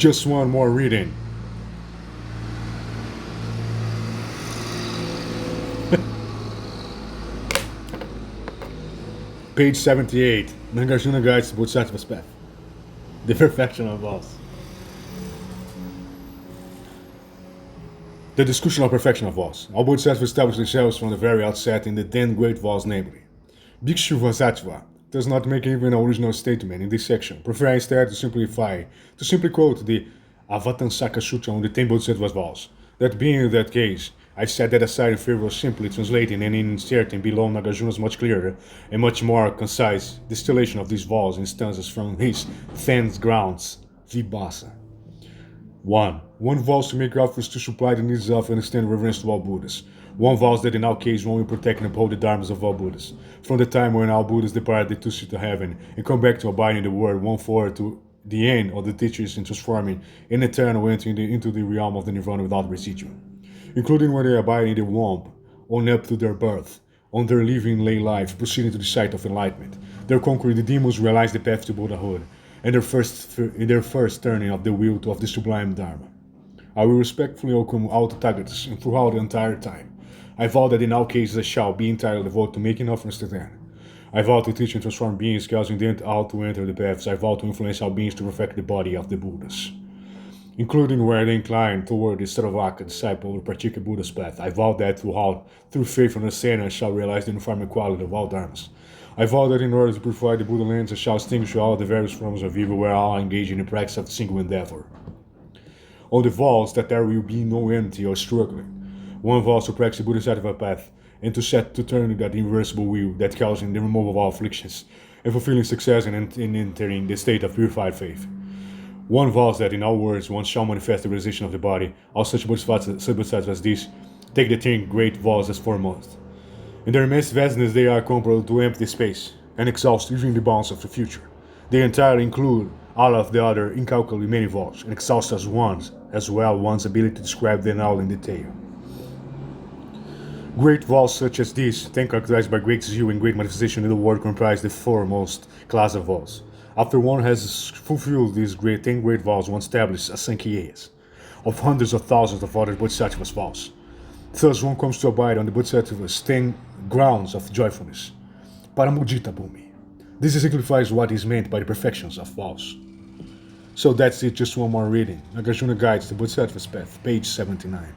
Just one more reading. Page 78. Nagarjuna guides to Bodhisattva Path. The perfection of vows. The discussion of perfection of vows. All Bodhisattvas established themselves from the very outset in the 10 great vows, namely. Bhikshu Vasitva does not make even an original statement in this section, preferring instead to simply quote the Avatansaka Sutra on the 10 Bodhisattvas vows. That being in that case, I set that aside in favor of simply translating and inserting below Nagarjuna's much clearer and much more concise distillation of these vows in stanzas from his 10 grounds, Vibhasa. 1. One vows to make efforts to supply the needs of and extend reverence to all Buddhas. One vows that in our case one will protect and uphold the dharmas of all Buddhas. From the time when all Buddhas departed to to heaven and come back to abide in the world, one forward to the end of the teachers in transforming in eternal entering into the realm of the nirvana without residue. Including when they abide in the womb, on up to their birth, on their living lay life, proceeding to the sight of enlightenment. Their conquering the demons realize the path to Buddhahood, and their first turning of the will of the sublime Dharma. I will respectfully welcome all the Tathagatas, and throughout the entire time, I vow that in all cases I shall be entirely devoted to making offerings to them. I vow to teach and transform beings, causing them all to enter the paths. I vow to influence all beings to perfect the body of the Buddhas. Including where they incline toward the Saravaka disciple or particular Buddha's path. I vow that through faith and understanding I shall realize the uniform equality of all dharmas. I vow that in order to purify the Buddha lands I shall extinguish all the various forms of evil where all engage in the practice of the single endeavor. On the vows that there will be no enmity or struggling. One vows to practice the Bodhisattva Path and to set to turn that irreversible will that causing the removal of all afflictions and fulfilling success in entering the state of purified faith. One vows that in all words one shall manifest the realization of the body. All such bodhisattvas as these take the 10 great vows as foremost. In their immense vastness they are comparable to empty space and exhaust even the bounds of the future. They entirely include all of the other incalculably many vows and exhaust as well one's ability to describe them all in detail. Great vows such as these, 10 characterized by great zeal and great manifestation in the world, comprise the foremost class of vows. After one has fulfilled these 10 great vows, one establishes asankhya's of hundreds of thousands of other bodhisattvas vows. Thus one comes to abide on the bodhisattva's 10 grounds of joyfulness. Paramudita Bhumi. This exemplifies what is meant by the perfections of vows. So that's it, just one more reading. Nagarjuna Guides to Bodhisattva's Path, page 79.